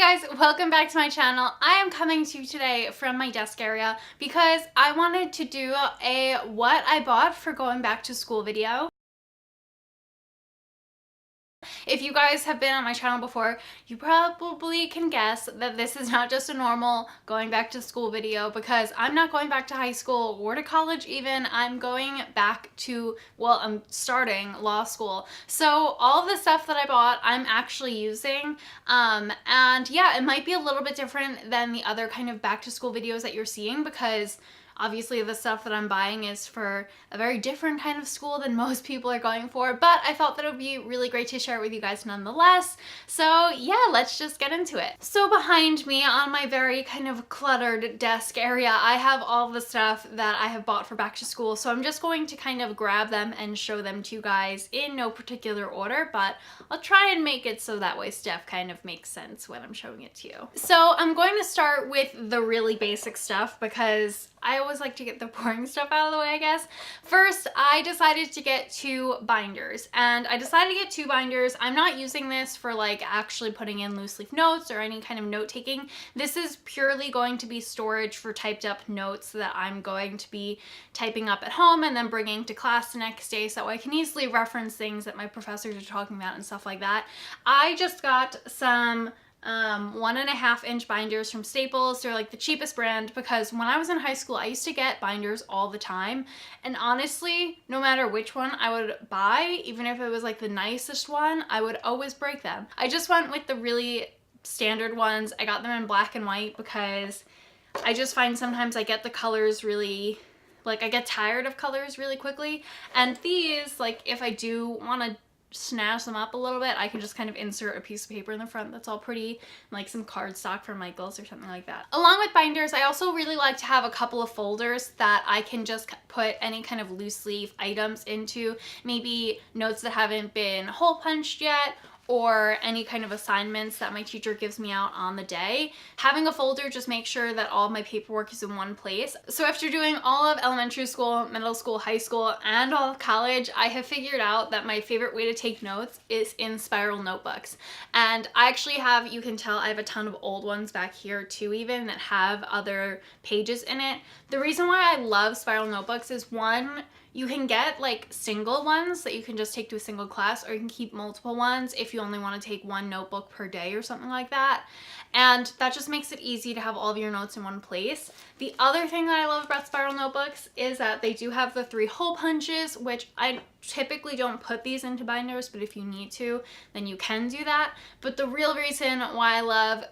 Hi guys, welcome back to my channel. I am coming to you today from my desk area because I wanted to do a what I bought for going back to school video. If you guys have been on my channel before, you probably can guess that this is not just a normal going back to school video because I'm not going back to high school or to college even. I'm going back to, well, I'm starting law school. So all of the stuff that I bought, I'm actually using. And yeah, it might be a little bit different than the other kind of back to school videos that you're seeing because obviously the stuff that I'm buying is for a very different kind of school than most people are going for, but I thought that it would be really great to share it with you guys nonetheless. So yeah, let's just get into it. So behind me on my very kind of cluttered desk area, I have all the stuff that I have bought for back to school. So I'm just going to kind of grab them and show them to you guys in no particular order, but I'll try and make it so that way stuff kind of makes sense when I'm showing it to you. So I'm going to start with the really basic stuff because I always like to get the boring stuff out of the way, I guess. First, I decided to get 2 binders, and I decided to get 2 binders. I'm not using this for like actually putting in loose leaf notes or any kind of note taking. This is purely going to be storage for typed up notes that I'm going to be typing up at home and then bringing to class the next day so I can easily reference things that my professors are talking about and stuff like that. I just got some 1.5 inch binders from Staples. They're like the cheapest brand because when I was in high school I used to get binders all the time, and honestly no matter which one I would buy, even if it was like the nicest one, I would always break them. I just went with the really standard ones. I got them in black and white because I just find sometimes I get the colors really, like I get tired of colors really quickly, and these, like if I do want to snatch them up a little bit, I can just kind of insert a piece of paper in the front that's all pretty, like some cardstock from Michael's or something like that. Along with binders, I also really like to have a couple of folders that I can just put any kind of loose leaf items into, maybe notes that haven't been hole punched yet, or any kind of assignments that my teacher gives me out on the day. Having a folder just makes sure that all of my paperwork is in one place. So after doing all of elementary school, middle school, high school, and all of college, I have figured out that my favorite way to take notes is in spiral notebooks. And I actually have, you can tell I have a ton of old ones back here too even that have other pages in it. The reason why I love spiral notebooks is, one, you can get like single ones that you can just take to a single class, or you can keep multiple ones if you only want to take one notebook per day or something like that. And that just makes it easy to have all of your notes in one place. The other thing that I love about spiral notebooks is that they do have the 3 hole punches, which I typically don't put these into binders, but if you need to, then you can do that. But the real reason why I love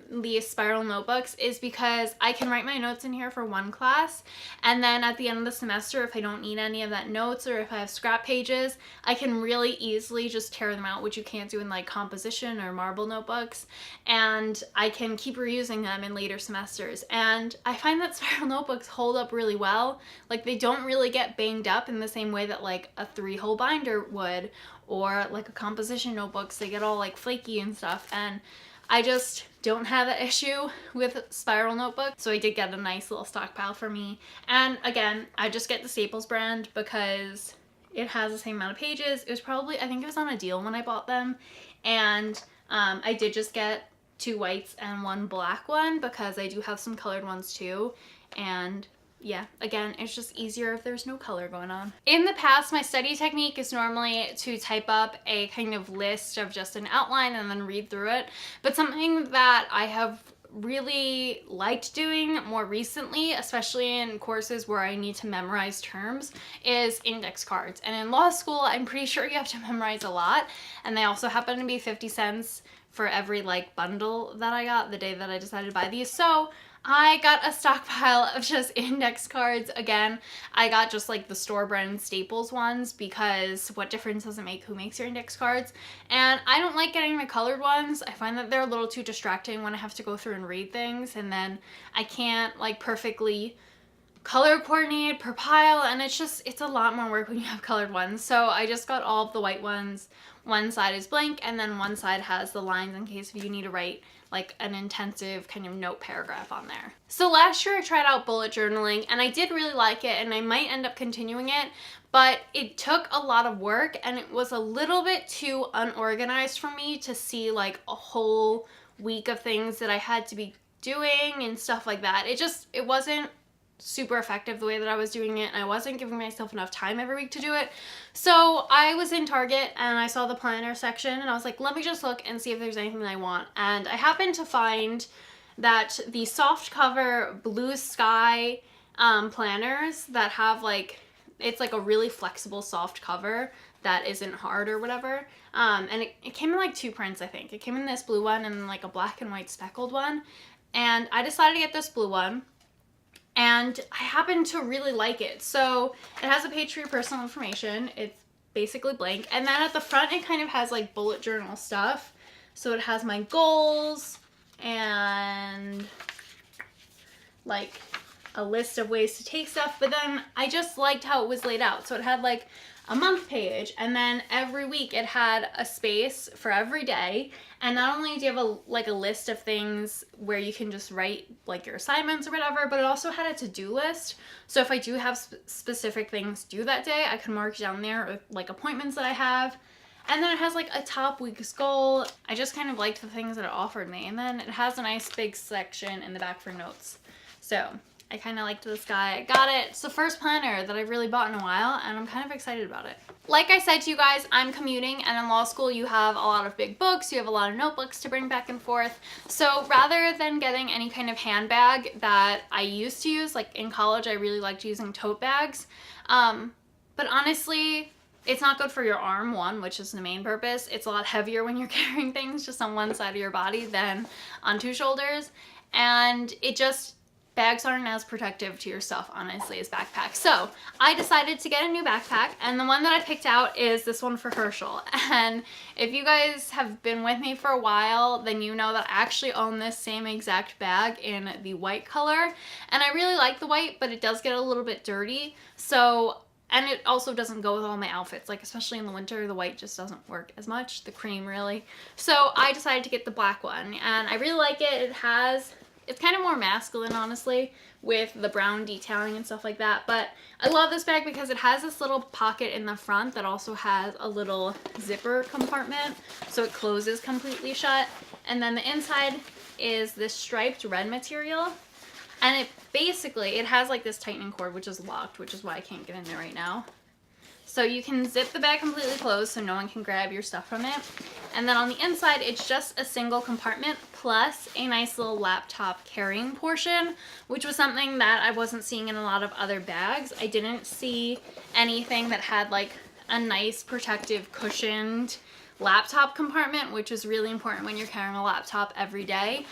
these spiral notebooks is because I can write my notes in here for one class, and then at the end of the semester, if I don't need any of that notes or if I have scrap pages, I can really easily just tear them out, which you can't do in like composition or marble notebooks, and I can keep reusing them in later semesters. And I find that spiral notebooks hold up really well. Like they don't really get banged up in the same way that like a 3-hole binder would, or like a composition notebooks, they get all like flaky and stuff, and I just don't have that issue with spiral notebooks. So I did get a nice little stockpile for me. And again, I just get the Staples brand because it has the same amount of pages. It was probably, I think it was on a deal when I bought them, and I did just get 2 whites and 1 black one because I do have some colored ones too. And yeah, again, it's just easier if there's no color going on. In the past, my study technique is normally to type up a kind of list of just an outline and then read through it. But something that I have really liked doing more recently, especially in courses where I need to memorize terms, is index cards. And in law school, I'm pretty sure you have to memorize a lot. And they also happen to be 50 cents for every like bundle that I got the day that I decided to buy these. So I got a stockpile of just index cards. Again, I got just like the store brand Staples ones because what difference does it make who makes your index cards? And I don't like getting the colored ones. I find that they're a little too distracting when I have to go through and read things, and then I can't like perfectly color coordinate per pile, and it's a lot more work when you have colored ones. So I just got all of the white ones, one side is blank, and then one side has the lines in case if you need to write like an intensive kind of note paragraph on there. So last year I tried out bullet journaling and I did really like it, and I might end up continuing it, but it took a lot of work and it was a little bit too unorganized for me to see like a whole week of things that I had to be doing and stuff like that. It wasn't super effective the way that I was doing it, and I wasn't giving myself enough time every week to do it. So I was in Target and I saw the planner section and I was like, let me just look and see if there's anything that I want. And I happened to find that the soft cover blue sky planners that have like, it's like a really flexible soft cover that isn't hard or whatever. And it came in like 2 prints, I think. It came in this blue one and like a black and white speckled one. And I decided to get this blue one. And I happen to really like it. So it has a page for your personal information. It's basically blank. And then at the front, it kind of has like bullet journal stuff. So it has my goals and like a list of ways to take stuff. But then I just liked how it was laid out. So it had like a month page, and then every week it had a space for every day. And not only do you have a list of things where you can just write like your assignments or whatever, but it also had a to-do list. So if I do have specific things due that day, I can mark down there or like appointments that I have. And then it has like a top week's goal. I just kind of liked the things that it offered me. And then it has a nice big section in the back for notes. So I kind of liked this guy. I got it. It's the first planner that I've really bought in a while, and I'm kind of excited about it. Like I said to you guys, I'm commuting, and in law school you have a lot of big books, you have a lot of notebooks to bring back and forth. So rather than getting any kind of handbag that I used to use, like in college I really liked using tote bags, but honestly, it's not good for your arm, one, which is the main purpose. It's a lot heavier when you're carrying things just on one side of your body than on 2 shoulders, and bags aren't as protective to your stuff, honestly, as backpacks. So I decided to get a new backpack, and the one that I picked out is this one for Herschel. And if you guys have been with me for a while, then you know that I actually own this same exact bag in the white color. And I really like the white, but it does get a little bit dirty. And it also doesn't go with all my outfits, like especially in the winter, the white just doesn't work as much, the cream really. So I decided to get the black one, and I really like it. It's kind of more masculine, honestly, with the brown detailing and stuff like that. But I love this bag because it has this little pocket in the front that also has a little zipper compartment, so it closes completely shut. And then the inside is this striped red material. And it has like this tightening cord, which is locked, which is why I can't get in there right now. So you can zip the bag completely closed so no one can grab your stuff from it. And then on the inside, it's just a single compartment plus a nice little laptop carrying portion, which was something that I wasn't seeing in a lot of other bags. I didn't see anything that had like a nice protective cushioned laptop compartment, which is really important when you're carrying a laptop every day.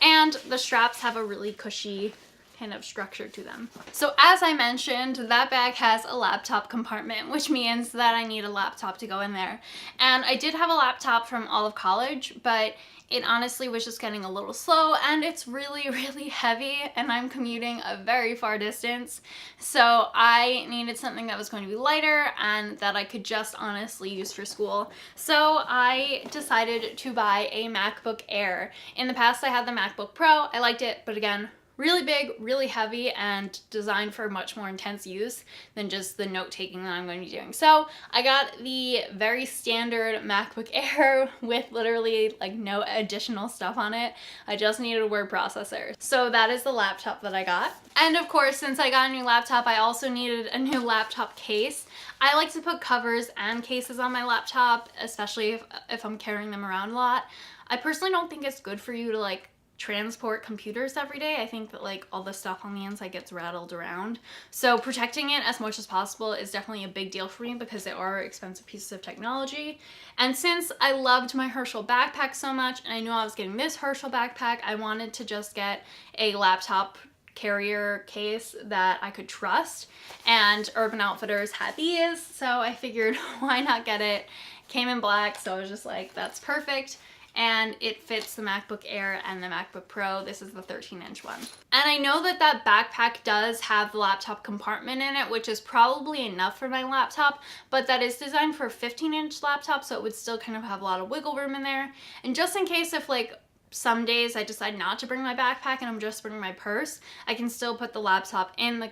And the straps have a really cushy kind of structure to them. So as I mentioned, that bag has a laptop compartment, which means that I need a laptop to go in there. And I did have a laptop from all of college, but it honestly was just getting a little slow, and it's really, really heavy, and I'm commuting a very far distance. So I needed something that was going to be lighter and that I could just honestly use for school. So I decided to buy a MacBook Air. In the past, I had the MacBook Pro. I liked it, but again, really big, really heavy, and designed for much more intense use than just the note-taking that I'm going to be doing. So I got the very standard MacBook Air with literally like no additional stuff on it. I just needed a word processor. So that is the laptop that I got. And of course, since I got a new laptop, I also needed a new laptop case. I like to put covers and cases on my laptop, especially if I'm carrying them around a lot. I personally don't think it's good for you to like transport computers every day. I think that like all the stuff on the inside gets rattled around. So protecting it as much as possible is definitely a big deal for me because they are expensive pieces of technology. And since I loved my Herschel backpack so much and I knew I was getting this Herschel backpack, I wanted to just get a laptop carrier case that I could trust, and Urban Outfitters had these, so I figured why not get it. Came in black, so I was just like, that's perfect. and it fits the MacBook Air and the MacBook Pro. This is the 13-inch one. And I know that that backpack does have the laptop compartment in it, which is probably enough for my laptop, but that is designed for a 15-inch laptop, so it would still kind of have a lot of wiggle room in there. And just in case if like some days I decide not to bring my backpack and I'm just bringing my purse, I can still put the laptop in the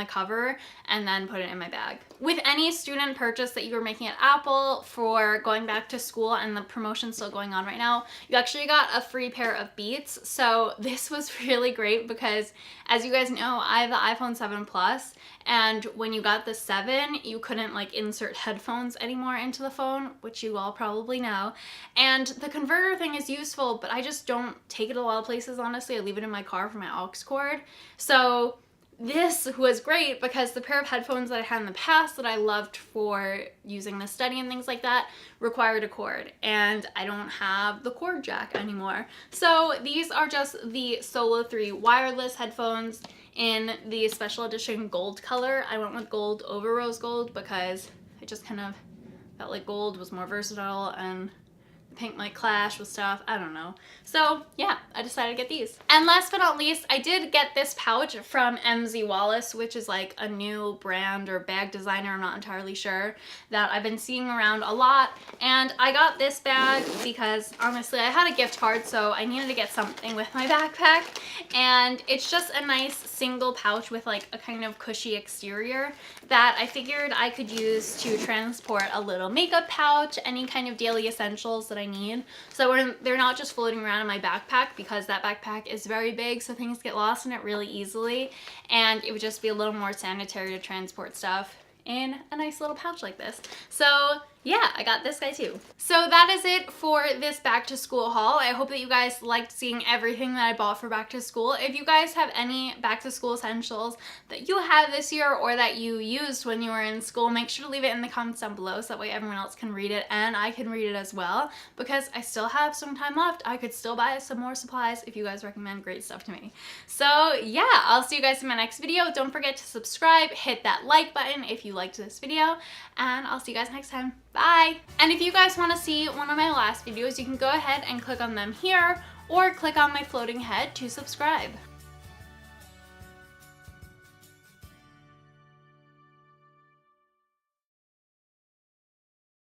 cover and then put it in my bag. With any student purchase that you are making at Apple for going back to school, and the promotion's still going on right now, you actually got a free pair of Beats. So this was really great because, as you guys know, I have the iPhone 7 Plus, and when you got the 7, you couldn't like insert headphones anymore into the phone, which you all probably know. And the converter thing is useful, but I just don't take it a lot of places, honestly. I leave it in my car for my aux cord. So this was great because the pair of headphones that I had in the past that I loved for using the study and things like that required a cord, and I don't have the cord jack anymore. So these are just the Solo 3 wireless headphones in the special edition gold color. I went with gold over rose gold because I just kind of felt like gold was more versatile and pink might clash with stuff, I don't know. So yeah, I decided to get these. And last but not least, I did get this pouch from MZ Wallace, which is like a new brand or bag designer, I'm not entirely sure, that I've been seeing around a lot. And I got this bag because honestly I had a gift card, so I needed to get something with my backpack. And it's just a nice single pouch with like a kind of cushy exterior that I figured I could use to transport a little makeup pouch, any kind of daily essentials that I need, so they're not just floating around in my backpack, because that backpack is very big, so things get lost in it really easily, and it would just be a little more sanitary to transport stuff in a nice little pouch like this. So yeah, I got this guy too. So that is it for this back to school haul. I hope that you guys liked seeing everything that I bought for back to school. If you guys have any back to school essentials that you had this year or that you used when you were in school, make sure to leave it in the comments down below so that way everyone else can read it and I can read it as well, because I still have some time left. I could still buy some more supplies if you guys recommend great stuff to me. So yeah, I'll see you guys in my next video. Don't forget to subscribe, hit that like button if you liked this video, and I'll see you guys next time. Bye! And if you guys want to see one of my last videos, you can go ahead and click on them here, or click on my floating head to subscribe.